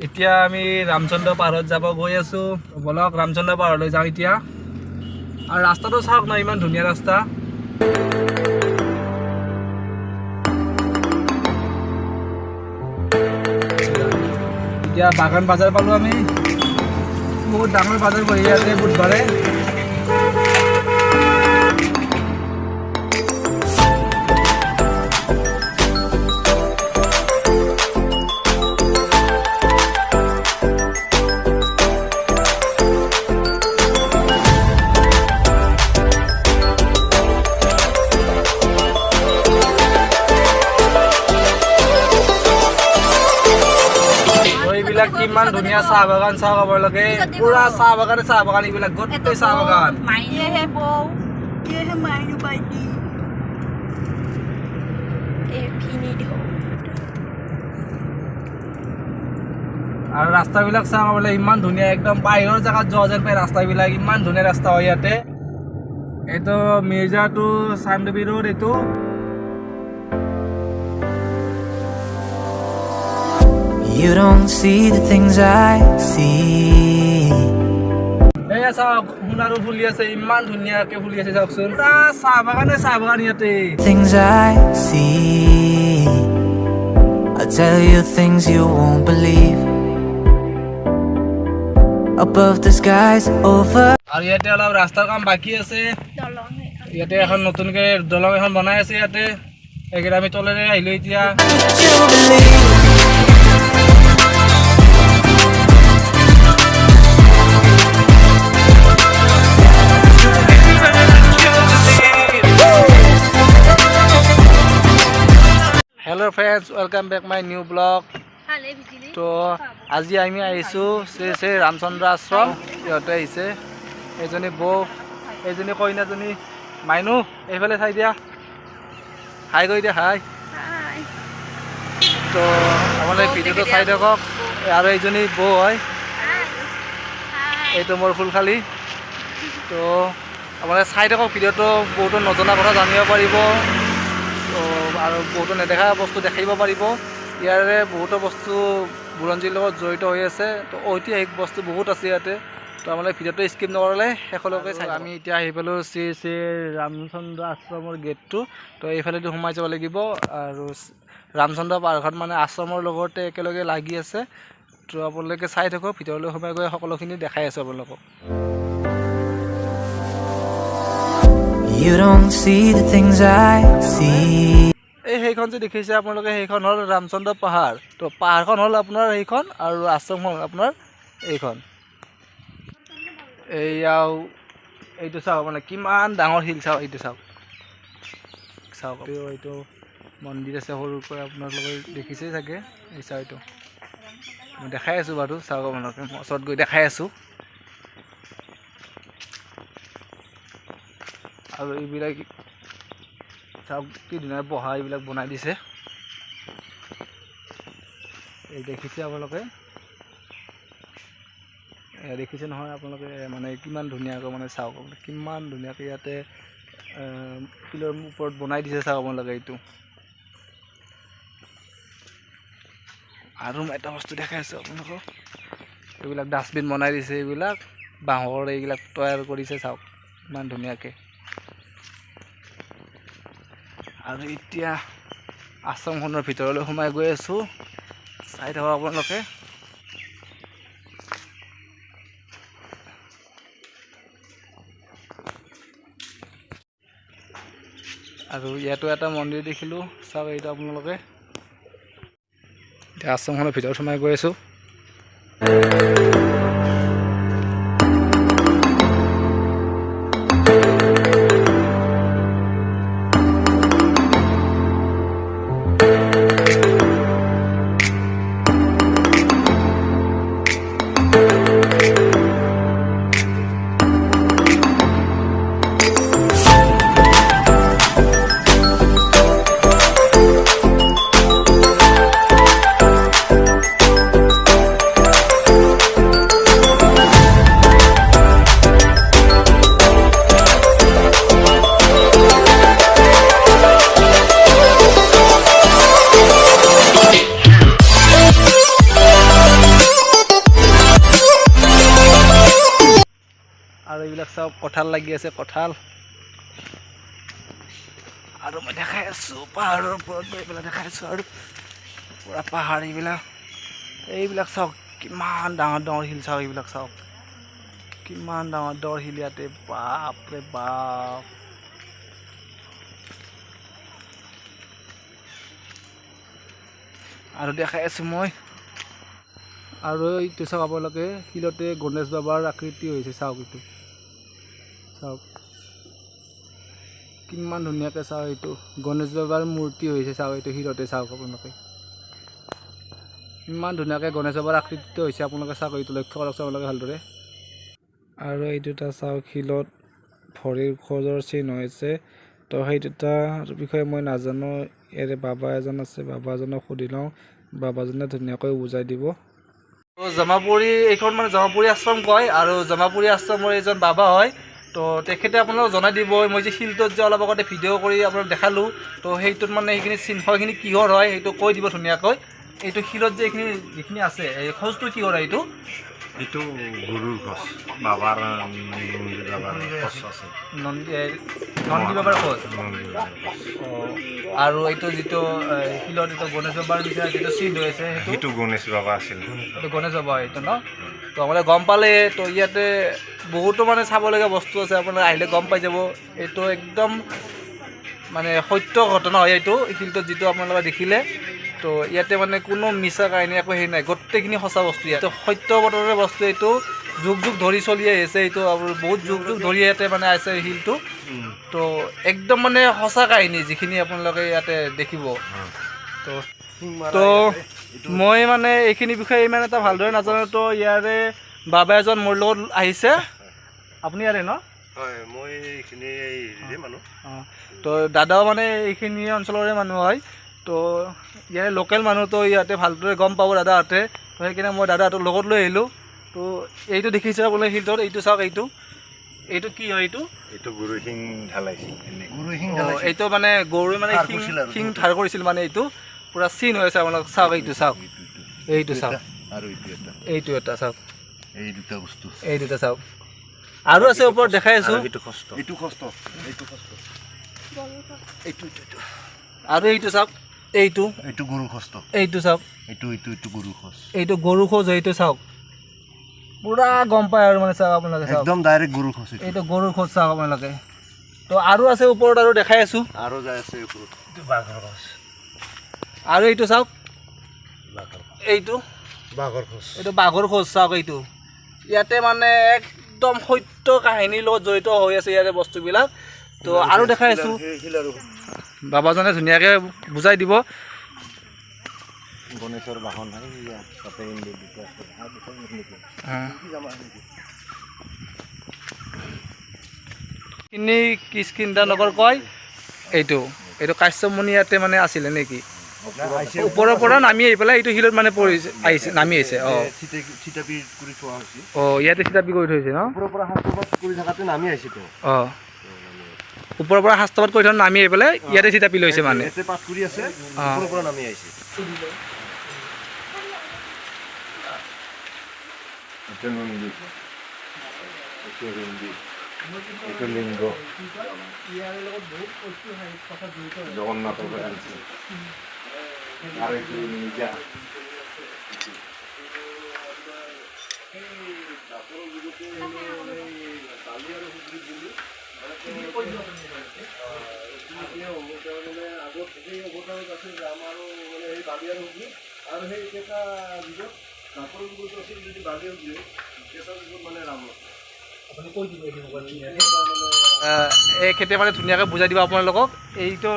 এতিয়া আমি ৰামচন্দ্ৰ পাহাৰত যাব গৈ আছোঁ বলক ৰামচন্দ্ৰ পাহাৰলৈ যাওঁ এতিয়া আৰু ৰাস্তাটো চাওক না ইমান ধুনীয়া ৰাস্তা এতিয়া বাগান বাজাৰ পালোঁ আমি বহুত ডাঙৰ বাজাৰ বহি আছে বুধবাৰে কিমান ধুনীয়া চাহ বাগান চাহ আপোনালোকে পুৰা চাহ বাগান এইবিলাক গোটেই চাহ বাগান আৰু ৰাস্তাবিলাক চাহ বোলে ইমান ধুনীয়া একদম বাহিৰৰ জেগাত যোৱা যেন পায় ৰাস্তাবিলাক ইমান ধুনীয়া ৰাস্তা হয় ইয়াতে এইটো মিৰ্জা টু চান্দবি ৰোড এইটো You don't see the things I see. Hey, চাওক সোণাৰু ফুলি আছে ইমান ধুনীয়াকৈ ফুলি আছে চাওকচোন পুৰা চাহ বাগান ইয়াতে Things I see. I'll tell you things you won't believe. Above the skies over. আৰু ইয়াতে অলপ ৰাস্তাৰ কাম বাকী আছে ইয়াতে এখন নতুনকৈ দলং এখন বনাই আছে ইয়াতে এইকেইটা আমি তলেৰে আহিলোঁ এতিয়া Hello friends, welcome back my new vlog. তো আজি আমি আহিছোঁ শ্ৰী ৰামচন্দ্ৰ আশ্ৰম ইহঁতে আহিছে এইজনী বৌ এইজনী কইনাজনী মাইনু এইফালে চাই দিয়া হাই কৰি দিয়া হাই তো আপোনালোকে ভিডিঅ'টো চাই থাকক আৰু এইজনী বৌ হয় এইটো মোৰ ফুলখালী তো আপোনালোকে চাই থাকক ভিডিঅ'টো বহুতো নজনা কথা জানিব পাৰিব আৰু বহুতো নেদেখা বস্তু দেখিব পাৰিব ইয়াৰে বহুতো বস্তু বুৰঞ্জীৰ লগত জড়িত হৈ আছে তো ঐতিহাসিক বস্তু বহুত আছে ইয়াতে তো আপোনালোকে ভিডিঅ'টো স্কিপ নকৰিলে শেষলৈকে চাই আমি এতিয়া আহি পালোঁ শ্ৰী ৰামচন্দ্ৰ আশ্ৰমৰ গেটটো তো এইফালেদি সোমাই যাব লাগিব আৰু ৰামচন্দ্ৰ পাহাৰখন মানে আশ্ৰমৰ লগতে একেলগে লাগি আছে তো আপোনালোকে চাই থাকক ভিতৰলৈ সোমাই গৈ সকলোখিনি দেখাই আছোঁ আপোনালোকক You don't see the things I see. এই সেইখন যে দেখিছে আপোনালোকে সেইখন হ'ল ৰামচন্দ্ৰ পাহাৰ তো পাহাৰখন হ'ল আপোনাৰ সেইখন আৰু আশ্ৰমখন হ'ল আপোনাৰ এইখন এইয়াও এইটো চাওক মানে কিমান ডাঙৰ শিল চাওক এইটো চাওক এইটো মন্দিৰ আছে সৰুকৈ আপোনালোকে দেখিছেই চাগে এই চাওক এইটো মই দেখাই আছোঁ বাৰু চাওক আপোনালোকে মই ওচৰত গৈ দেখাই আছোঁ আৰু এইবিলাক চাওক কি ধুনীয়া বহা এইবিলাক বনাই দিছে এই দেখিছে আপোনালোকে দেখিছে নহয় আপোনালোকে মানে কিমান ধুনীয়াকৈ মানে চাওক কিমান ধুনীয়াকৈ ইয়াতে শিলৰ ওপৰত বনাই দিছে চাওক আপোনালোকে এইটো আৰু এটা বস্তু দেখাই আছোঁ আপোনালোকক এইবিলাক ডাষ্টবিন বনাই দিছে এইবিলাক বাঁহৰ এইবিলাক তৈয়াৰ কৰিছে চাওক ইমান ধুনীয়াকৈ আৰু এতিয়া আশ্ৰমখনৰ ভিতৰলৈ সোমাই গৈ আছোঁ চাই থাকক আপোনালোকে আৰু ইয়াতো এটা মন্দিৰ দেখিলোঁ চাওক এইটো আপোনালোকে এতিয়া আশ্ৰমখনৰ ভিতৰত সোমাই গৈ আছোঁ চাওক কঁঠাল লাগি আছে কঁঠাল আৰু মই দেখাই আছোঁ পাহাৰৰ ওপৰত গৈ পেলাই দেখাই আছোঁ আৰু পুৰা পাহাৰ এইবিলাক চাওক কিমান ডাঙৰ ডাঙৰ শিল চাওক এইবিলাক চাওক কিমান ডাঙৰ ডাঙৰ শিল ইয়াতে বাপৰে বাপ আৰু দেখাই আছোঁ মই আৰু এইটো চাওক আপোনালোকে শিলতে গণেশ বাবাৰ আকৃতি হৈছে চাওক এইটো চাওক কিমান ধুনীয়াকৈ চাওক এইটো গণেশ বাবাৰ মূৰ্তি হৈছে চাওক এইটো শিলতে চাওক আপোনালোকে ইমান ধুনীয়াকৈ গণেশ বাবাৰ আকৃতিটো হৈছে আপোনালোকে চাওক এইটো লক্ষ্য কৰক আপোনালোকে ভালদৰে আৰু এই দুটা চাওক শিলত ভৰিৰ খোজৰ চিন হৈছে তো সেই দুটাৰ বিষয়ে মই নাজানো ইয়াৰে বাবা এজন আছে বাবাজনক সুধি লওঁ বাবাজনে ধুনীয়াকৈ বুজাই দিব জমাপুৰী এইখন মানে জমাপুৰী আশ্ৰম কয় আৰু জমাপুৰী আশ্ৰমৰ এজন বাবা হয় তো তেখেতে আপোনালোকক জনাই দিব মই যে শিলটোত যে অলপ আগতে ভিডিঅ' কৰি আপোনাক দেখালোঁ তো সেইটোত মানে সেইখিনি চিহ্নখিনি কিহৰ হয় সেইটো কৈ দিব ধুনীয়াকৈ এইটো শিলত যে এইখিনি যিখিনি আছে এই খোজটো কিহৰ হয় এইটো গুৰুৰ খোজ বাবাৰ খোজ আছে নন্দী বাবাৰ খোজ আৰু এইটো যিটো শিলত এইটো গণেশ বাবাৰ নিচিনা যিটো চিন হৈ আছে সেইটো গণেশ বাবা আছিল এইটো গণেশ বাবা এইটো ন তো আপোনালোকে গম পালে তো ইয়াতে বহুতো মানে চাবলগীয়া বস্তু আছে আপোনালোকে আহিলে গম পাই যাব এইটো একদম মানে সত্য ঘটনা হয় এইটো শিলটোত যিটো আপোনালোকে দেখিলে তো ইয়াতে মানে কোনো মিছা কাহিনী একো হেৰি নাই গোটেইখিনি সঁচা বস্তু ইয়াতে সত্য বতৰৰ বস্তু এইটো যুগ যুগ ধৰি চলি আহিছে এইটো আৰু বহুত যুগ যুগ ধৰি ইয়াতে মানে আছে শিলটো তো একদম মানে সঁচা কাহিনী যিখিনি আপোনালোকে ইয়াতে দেখিব তো তো মই মানে এইখিনি বিষয়ে ইমান এটা ভালদৰে নাজানো তো ইয়াৰে বাবা এজন মোৰ লগত আহিছে আপুনি ইয়াৰে ন হয় মই এইখিনি মানুহ অঁ তো দাদাও মানে এইখিনি অঞ্চলৰে মানুহ হয় তো ইয়াৰে লোকেল মানুহ তো ইয়াতে ভালদৰে গম পাব দাদাহঁতে তো সেইকাৰণে মই দাদাহঁতক লগত লৈ আহিলোঁ তো এইটো দেখিছে বোলে শিলটোত এইটো চাওক এইটো কি হয় এইটো গুৰু শিং ঢালাইছিল এইটো মানে গৰুৱে মানে শিং ধাৰ কৰিছিল মানে এইটো পুৰা চিন হৈ আছে আপোনালোক চাওক এইটো চাওক আৰু এইটো এটা চাওক এই দুটা বস্তু এই দুটা চাওক আৰু আছে ওপৰত দেখাই আছোঁ আৰু এইটো চাওক এইটো গুৰু খোজ এইটো চাওক এইটো গুৰু খোজ এইটো গৰু খোজ এইটো চাওক পুৰা গম পায় আৰু মানে চাওক আপোনালোকে চাওক একদম ডাইৰেক্ট গুৰু খোজ এইটো গৰুৰ খোজ চাওক আপোনালোকে তো আৰু আছে ওপৰত আৰু দেখাই আছোঁ আৰু যাই আছে ওপৰত এইটো বাঘৰ খোজ আৰু এইটো চাওক এইটো বাঘৰ খোজ চাওক এইটো ইয়াতে মানে একদম সত্য কাহিনীৰ লগত জড়িত হৈ আছে ইয়াতে বস্তুবিলাক তো আৰু দেখাই আছোঁ বাবাজনে ধুনীয়াকৈ বুজাই দিব গণেশৰ বাহন কিষ্কিন্ধা নগৰ কয় এইটো কাশ্যপমুনি ইয়াতে মানে আছিলে নেকি ওপৰৰ পৰা নামি আহি পেলাই এইটো শিলত মানে আহিছে নামি আহিছে অঁ ইয়াতে থিতাপি কৰি থৈছে ন অঁ ওপৰৰ পৰা শাস্ত্ৰপাত কৰি থৈ নামি আহি পেলাই ইয়াতে থিতাপি লৈছে মানে লিংগ জগন্নাথৰ আৰু এইটো নিজা এই খেতিয়ে মানে ধুনীয়াকৈ বুজাই দিব আপোনালোকক এইটো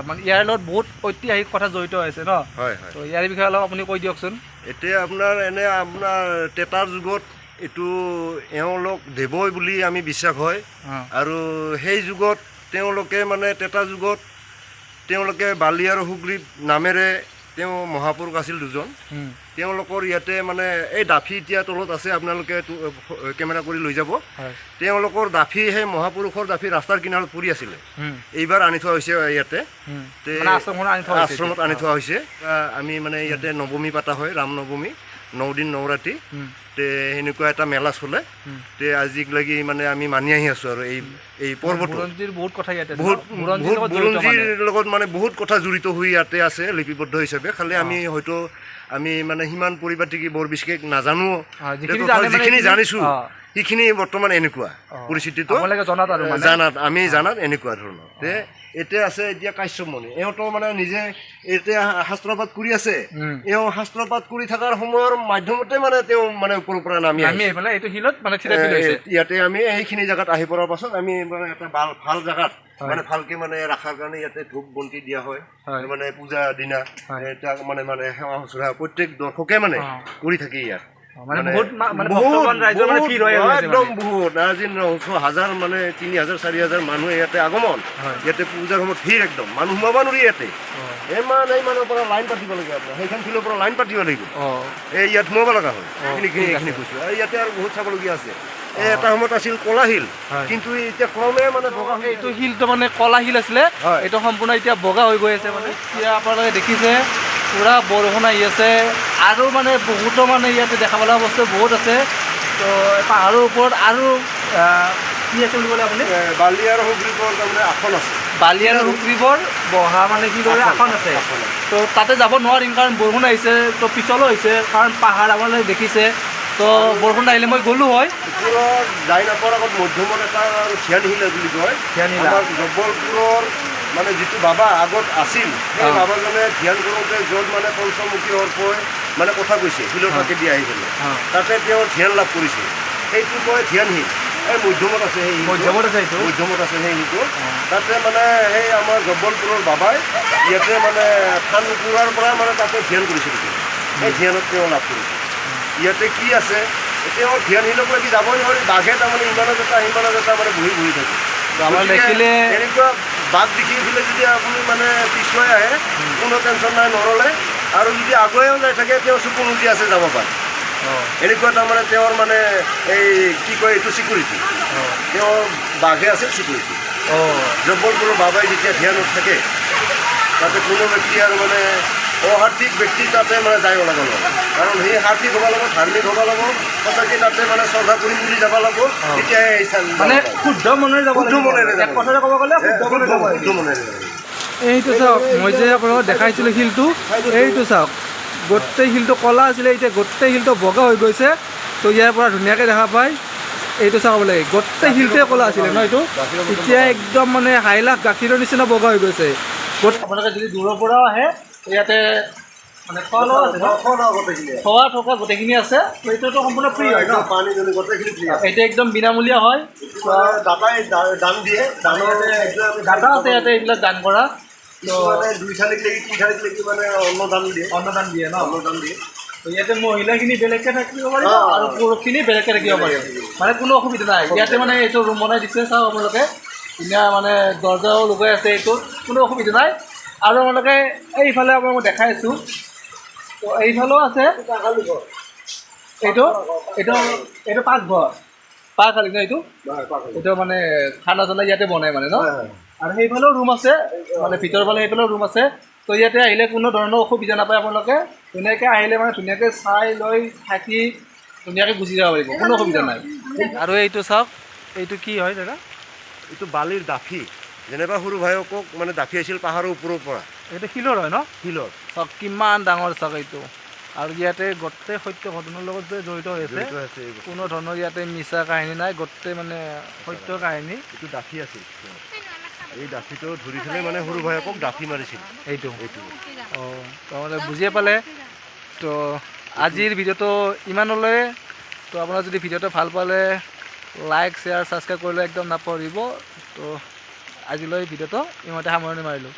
মানে ইয়াৰ লগত বহুত ঐতিহাসিক কথা জড়িত হৈছে ন হয় তো ইয়াৰ বিষয়ে অলপ আপুনি কৈ দিয়কচোন এতিয়া আপোনাৰ তেতাৰ যুগত এইটো এওঁলোক দেৱই বুলি আমি বিশ্বাস হয় আৰু সেই যুগত তেওঁলোকে মানে তেতা যুগত তেওঁলোকে বালি আৰু সুগ্ৰীৱ নামেৰে তেওঁ মহাপুৰুষ আছিল দুজন তেওঁলোকৰ ইয়াতে মানে এই ডাফি এতিয়া তলত আছে আপোনালোকে কেমেৰা কৰি লৈ যাব তেওঁলোকৰ ডাফি সেই মহাপুৰুষৰ ডাফি ৰাস্তাৰ কিনাৰত পৰি আছিলে এইবাৰ আনি থোৱা হৈছে ইয়াতে আশ্ৰমত আনি থোৱা হৈছে আমি মানে ইয়াতে নৱমী পাতা হয় ৰাম নৱমী 9 দিন 9 ৰাতি তে সেনেকুৱা এটা মেলা চলে তে আজিলৈকে মানে আমি মানি আহি আছোঁ আৰু এই পৰ্বটো বুৰঞ্জীৰ বহুত কথা ইয়াতে বহুত বুৰঞ্জীৰ লগত মানে বহুত কথা জড়িত হৈ ইয়াতে আছে লিপিবদ্ধ হিচাপে খালি আমি হয়তো আমি মানে সিমান পৰিপাটি বৰ বিশেষ নাজানো যিখিনি জানিছোঁ সেইখিনি বৰ্তমান এনেকুৱা পৰিস্থিতিটো জানাত আমি জানাত এনেকুৱা ধৰণৰ তে এতিয়া আছে এতিয়া কাশ্যপ মুনি এওঁতো মানে নিজে এতিয়া শাস্ত্ৰপাত কৰি আছে এওঁ শাস্ত্ৰপাত কৰি থকাৰ সময়ৰ মাধ্যমতে মানে তেওঁ মানে ওপৰৰ পৰা নামি ইয়াতে আমি সেইখিনি জেগাত আহি পৰাৰ পাছত আমি মানে এটা ভাল জেগাত মানে ভালকে মানে ৰখাৰ কাৰণে ইয়াতে ধূপ বন্তি দিয়া হয় মানে পূজা দিনা এটা মানে মানে সেৱা শুশ্ৰূষা প্ৰত্যেক দৰ্শকে মানে কৰি থাকে ইয়াত একদম বহুত আজি 9,000 মানে 3,000-4,000 মানুহ ইয়াতে আগমন ইয়াতে পূজাৰ সময়ত ভিৰ একদম মানুহ সোমাব নোৱাৰি ইয়াতে ইমানৰ পৰা লাইন পাতিব লাগে আপোনাৰ সেইখন ফিল্ডৰ পৰা লাইন পাতিব লাগিব এই ইয়াত সোমাব লগা হয় এইখিনি কৈছোঁ আৰু ইয়াতে আৰু বহুত চাবলগীয়া আছে এটা সময়ত আছিল কলা শিল কিন্তু এতিয়া ক্ৰমে মানে বগা এইটো শিলটো মানে কলা শিল আছিলে এইটো সম্পূৰ্ণ এতিয়া বগা হৈ গৈ আছে মানে এতিয়া আপোনালোকে দেখিছে পুৰা বৰষুণ আহি আছে আৰু মানে বহুতো মানে ইয়াতে দেখাব লগা বস্তু বহুত আছে তো পাহাৰৰ ওপৰত আৰু কি আছে বুলি ক'লে আপুনি বালি আৰু সুগ্ৰীৱৰ তাৰমানে আসন আছে বালি আৰু সুগ্ৰীৱৰ বহা মানে কি কৰে আসন আছে তো তাতে যাব নোৱাৰিম কাৰণ বৰষুণ আহিছে তো পিছলো হৈছে কাৰণ পাহাৰ আপোনালোকে দেখিছে তো বৰষুণ আহিলে মই গ'লোঁ হয় ওপৰত যাই নাপাৰ আগত মধ্যমত এটা ধ্যানশিলা বুলি কয় আমাৰ জব্বলপুৰৰ মানে যিটো বাবা আগত আছিল সেই বাবাজনে ধ্যান কৰোঁতে য'ত মানে পঞ্চমুখী অৰ্পই মানে কথা কৈছে শিলৰ ফাঁকি দি আহি পেলাই তাতে তেওঁ ধ্যান লাভ কৰিছিল সেইটো কয় ধ্যানশীল এই মধ্যমত আছে সেই মধ্যমত আছে সেই শিলটো তাতে মানে সেই আমাৰ জব্বলপুৰৰ বাবাই ইয়াতে মানে থানপুৰাৰ পৰা মানে তাতে ধ্যান কৰিছিল সেই ধ্যানত তেওঁ লাভ কৰিছিল ইয়াতে কি আছে তেওঁ ধ্যানশীলক লাগি যাবই নোৱাৰি বাঘে তাৰমানে ইমানত এটা মানে বহি থাকে আমাৰ দেখিলে এনেকুৱা বাঘ দেখি পেলাই যদি আপুনি মানে পিছুৱাই আহে কোনো টেনশ্যন নাই নৰলে আৰু যদি আগুৱাইও যাই থাকে তেওঁ চকু মুজি আছে যাব পাৰে এনেকুৱা তাৰমানে তেওঁৰ মানে এই কি কয় এইটো চিকিউৰিটি তেওঁৰ বাঘে আছে চিকিউৰিটি জব্বলপুৰৰ বাবাই যেতিয়া ধ্যানত থাকে তাতে কোনো ব্যক্তি আৰু মানে অহাৰ্দিক ব্যক্তি তাতে মানে যায় ওলাব লাগিব কাৰণ সেই হাৰ্দিক হ'ব লাগিব ধাৰ্মিক হ'ব লাগিব সঁচাকৈ তাতে মানে শ্ৰদ্ধা কৰিম বুলি যাব লাগিব তেতিয়াহে মানে শুদ্ধ মনেৰে যাব কথাৰে ক'ব গ'লে শুদ্ধ মনেৰে এইটো চাওক মই যে আপোনালোকক দেখাইছিলোঁ শিলটো এইটো চাওক গোটেই শিলটো ক'লা আছিলে এতিয়া গোটেই শিলটো বগা হৈ গৈছে তো ইয়াৰ পৰা ধুনীয়াকৈ দেখা পায় এইটো চাব লাগে গোটেই শিলটোৱে ক'লা আছিলে ন এইটো এতিয়া একদম মানে হাইলাখ গাখীৰৰ নিচিনা বগা হৈ গৈছে আপোনালোকে যদি দূৰৰ পৰাও আহে ইয়াতে মানে খোৱা থকা গোটেইখিনি আছে এইটোতো সম্পূৰ্ণ ফ্ৰী হয় ন পানী গোটেইখিনি ফ্ৰী আছে এইটো একদম বিনামূলীয়া হয় দাতাই দান দিয়ে দাতা আছে ইয়াতে এইবিলাক দান কৰা দুই চালিক লাগি তিনি চালিক লাগি মানে অন্নদান দিয়ে ন অন্নদান দিয়ে ইয়াতে মহিলাখিনি বেলেগকৈ থাকিব পাৰিব আৰু পুৰুষখিনি বেলেগকৈ থাকিব পাৰিব মানে কোনো অসুবিধা নাই ইয়াতে মানে এইটো ৰুম বনাই দিছে চাওক আপোনালোকে ধুনীয়া মানে দৰ্জাও লগাই আছে এইটোত কোনো অসুবিধা নাই আৰু আপোনালোকে এইফালে আপোনাক মই দেখাই আছোঁ তো এইফালেও আছে এইটো পাকঘৰ ন এইটো মানে খানা চানা ইয়াতে বনাই মানে ন আৰু সেইফালেও ৰুম আছে মানে ভিতৰৰ ফালে সেইফালেও ৰুম আছে তো ইয়াতে আহিলে কোনো ধৰণৰ অসুবিধা নাপায় আপোনালোকে ধুনীয়াকৈ আহিলে মানে ধুনীয়াকৈ চাই লৈ থাকি ধুনীয়াকৈ গুচি যাব পাৰিব কোনো অসুবিধা নাই আৰু এইটো চাওক এইটো কি হয় দাদা এইটো বালিৰ ডাফি যেনিবা সৰু ভাইকক মানে ডাফি আছিল পাহাৰৰ ওপৰৰ পৰা এইটো শিলৰ হয় ন শিলৰ চাওক কিমান ডাঙৰ চাওক এইটো আৰু ইয়াতে গোটেই সত্য ঘটনাৰ লগত যে জড়িত হৈ আছে কোনো ধৰণৰ ইয়াতে মিছা কাহিনী নাই গোটেই মানে সত্য কাহিনী এইটো ডাফি আছিল এই ডাফিটো ধৰি পেলাই মানে সৰু ভাইকক ডাফি মাৰিছিল এইটো অঁ তাৰমানে বুজিয়ে পালে তো আজিৰ ভিডিঅ'টো ইমানলৈ তো আপোনাৰ যদি ভিডিঅ'টো ভাল পালে লাইক শ্বেয়াৰ ছাবস্ক্ৰাইব কৰিলে একদম নাপাহৰিব তো আজিলৈ ভিডিঅ'টো ইমানতে সামৰণি মাৰিলোঁ